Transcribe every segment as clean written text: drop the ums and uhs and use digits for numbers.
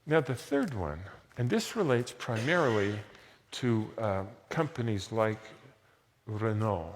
Now the third one, and this relates primarily to companies like Renault,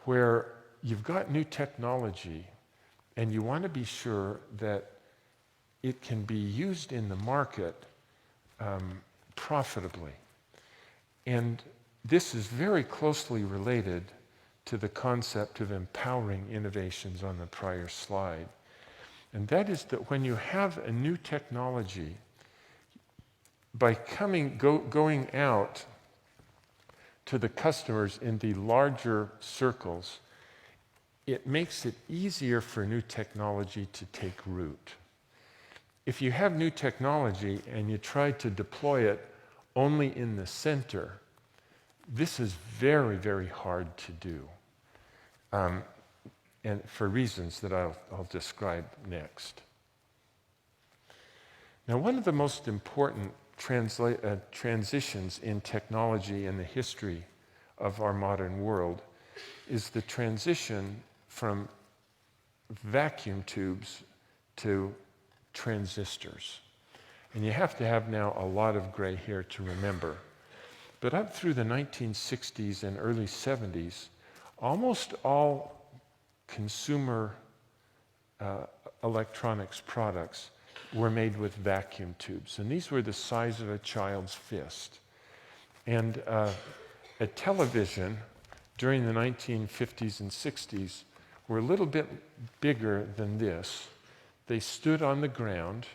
where you've got new technology and you want to be sure that it can be used in the market profitably. And this is very closely related to the concept of empowering innovations on the prior slide. And that is that when you have a new technology, by going out to the customers in the larger circles, it makes it easier for new technology to take root. If you have new technology and you try to deploy it only in the center, this is very, very hard to do, and for reasons that I'll describe next. Now, one of the most important transitions in technology in the history of our modern world is the transition from vacuum tubes to transistors. And you have to have now a lot of gray hair to remember. But up through the 1960s and early 70s, almost all consumer electronics products were made with vacuum tubes. And these were the size of a child's fist. And a television during the 1950s and 60s were a little bit bigger than this. They stood on the ground.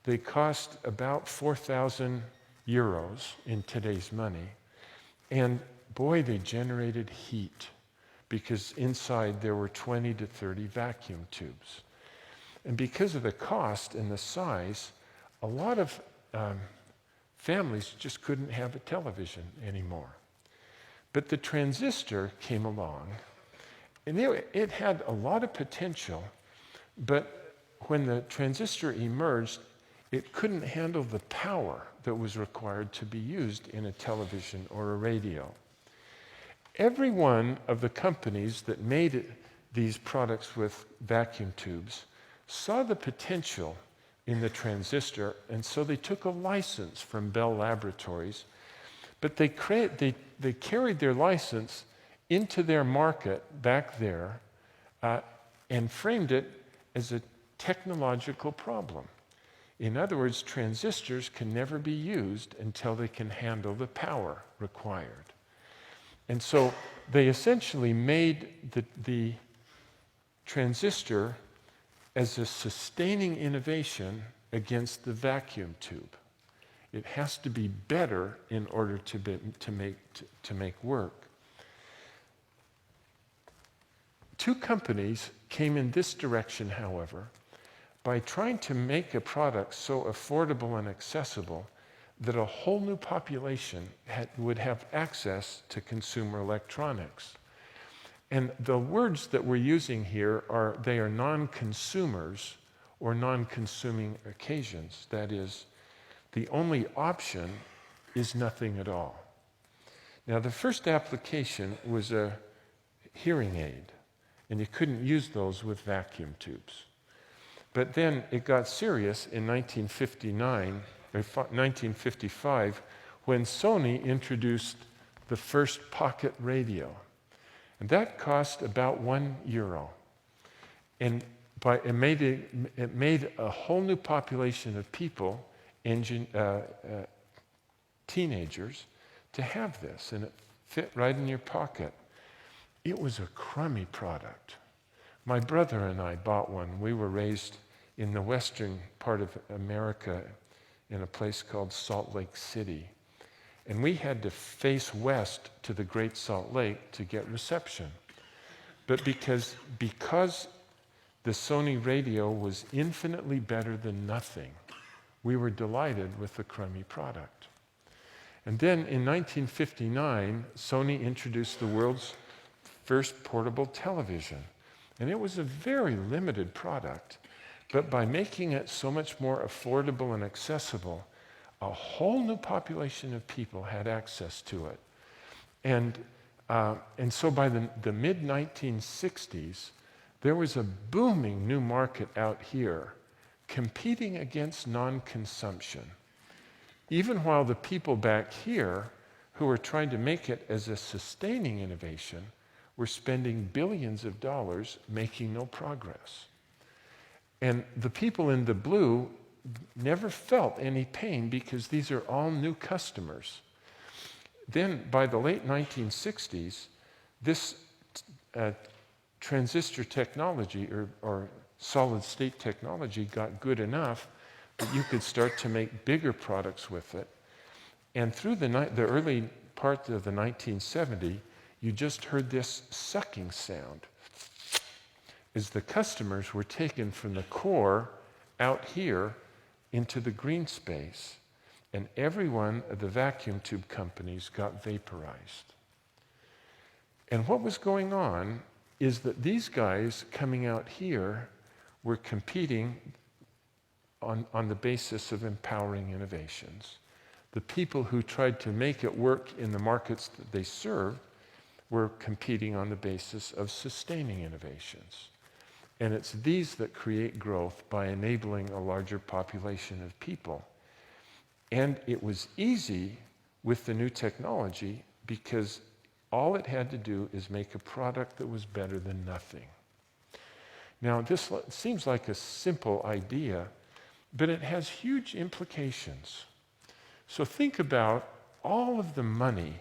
They cost about 4,000 euros in today's money. And boy, they generated heat because inside there were 20 to 30 vacuum tubes. And because of the cost and the size, a lot of families just couldn't have a television anymore. But the transistor came along, and it had a lot of potential, but when the transistor emerged, it couldn't handle the power that was required to be used in a television or a radio. Every one of the companies that made these products with vacuum tubes saw the potential in the transistor, and so they took a license from Bell Laboratories, but they carried their license into their market back there and framed it as a technological problem. In other words, transistors can never be used until they can handle the power required. And so they essentially made the transistor as a sustaining innovation against the vacuum tube. It has to be better in order to make work. Two companies came in this direction, however, by trying to make a product so affordable and accessible that a whole new population would have access to consumer electronics. And the words that we're using here are non-consumers or non-consuming occasions. That is, the only option is nothing at all. Now, the first application was a hearing aid, and you couldn't use those with vacuum tubes. But then it got serious in 1955 when Sony introduced the first pocket radio. And that cost about €1. And it made a whole new population of people, teenagers, to have this. And it fit right in your pocket. It was a crummy product. My brother and I bought one. We were raised in the western part of America in a place called Salt Lake City. And we had to face west to the Great Salt Lake to get reception. But because the Sony radio was infinitely better than nothing, we were delighted with the crummy product. And then in 1959, Sony introduced the world's first portable television. And it was a very limited product. But by making it so much more affordable and accessible, a whole new population of people had access to it. And so by the mid-1960s, there was a booming new market out here competing against non-consumption. Even while the people back here who are trying to make it as a sustaining innovation were spending billions of dollars making no progress. And the people in the blue never felt any pain because these are all new customers. Then by the late 1960s, this transistor technology or solid state technology got good enough that you could start to make bigger products with it. And through the early part of the 1970s, you just heard this sucking sound as the customers were taken from the core out here into the green space, and every one of the vacuum tube companies got vaporized. And what was going on is that these guys coming out here were competing on the basis of empowering innovations. The people who tried to make it work in the markets that they served were competing on the basis of sustaining innovations. And it's these that create growth by enabling a larger population of people. And it was easy with the new technology because all it had to do is make a product that was better than nothing. Now, this seems like a simple idea, but it has huge implications. So think about all of the money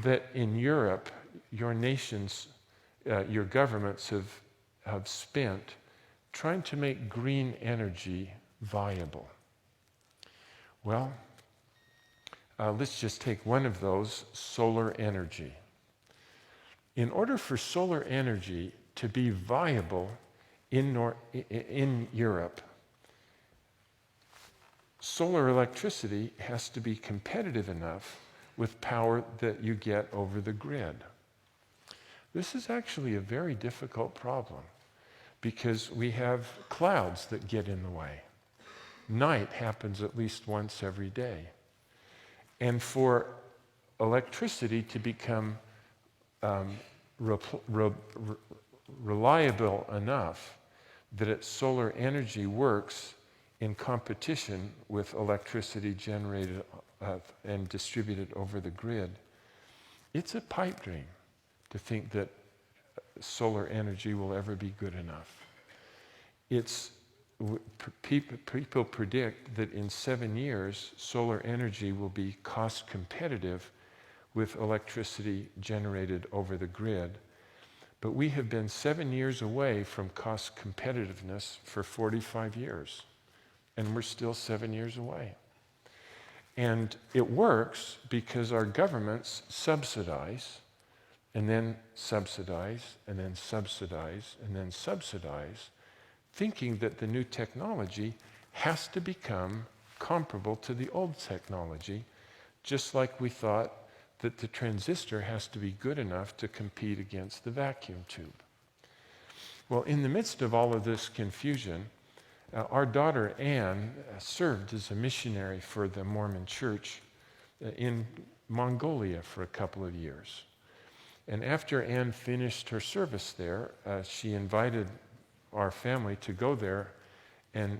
that in Europe, your nations, your governments have spent trying to make green energy viable. Well, let's just take one of those, solar energy. In order for solar energy to be viable in Europe, solar electricity has to be competitive enough with power that you get over the grid. This is actually a very difficult problem because we have clouds that get in the way. Night happens at least once every day. And for electricity to become reliable enough that its solar energy works in competition with electricity generated and distributed over the grid, it's a pipe dream to think that solar energy will ever be good enough. People predict that in 7 years, solar energy will be cost competitive with electricity generated over the grid. But we have been 7 years away from cost competitiveness for 45 years. And we're still 7 years away. And it works because our governments subsidize, and then subsidize, and then subsidize, and then subsidize, thinking that the new technology has to become comparable to the old technology, just like we thought that the transistor has to be good enough to compete against the vacuum tube. Well, in the midst of all of this confusion, our daughter Anne served as a missionary for the Mormon Church in Mongolia for a couple of years. And after Anne finished her service there, she invited our family to go there, and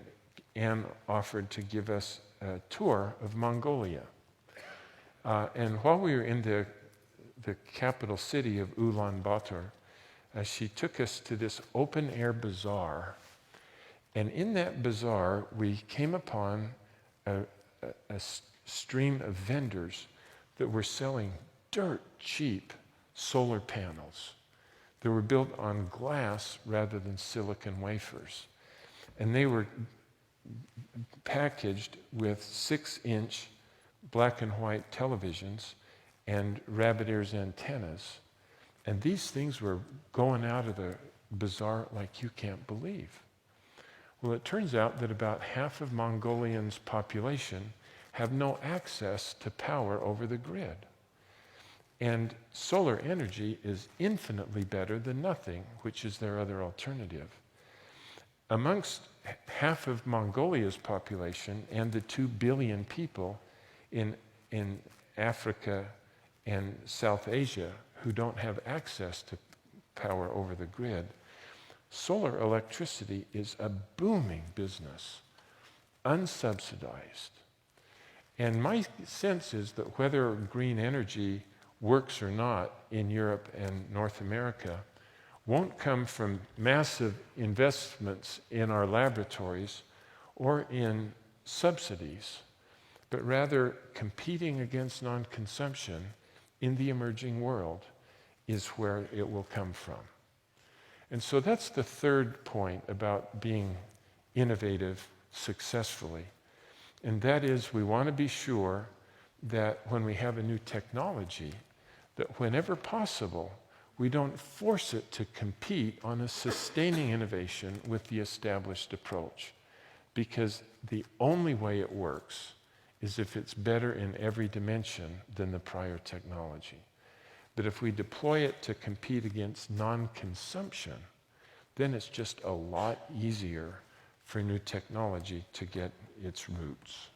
Anne offered to give us a tour of Mongolia. And while we were in the capital city of Ulaanbaatar, she took us to this open-air bazaar. And in that bazaar, we came upon a stream of vendors that were selling dirt cheap solar panels. They were built on glass rather than silicon wafers. And they were packaged with 6-inch black and white televisions and rabbit ears antennas. And these things were going out of the bazaar like you can't believe. Well, it turns out that about half of Mongolians' population have no access to power over the grid. And solar energy is infinitely better than nothing, which is their other alternative. Amongst half of Mongolia's population and the 2 billion people in Africa and South Asia who don't have access to power over the grid, solar electricity is a booming business, unsubsidized. And my sense is that whether green energy works or not in Europe and North America won't come from massive investments in our laboratories or in subsidies, but rather competing against non-consumption in the emerging world is where it will come from. And so that's the third point about being innovative successfully. And that is, we want to be sure that when we have a new technology, that whenever possible, we don't force it to compete on a sustaining innovation with the established approach. Because the only way it works is if it's better in every dimension than the prior technology. But if we deploy it to compete against non-consumption, then it's just a lot easier for new technology to get its roots.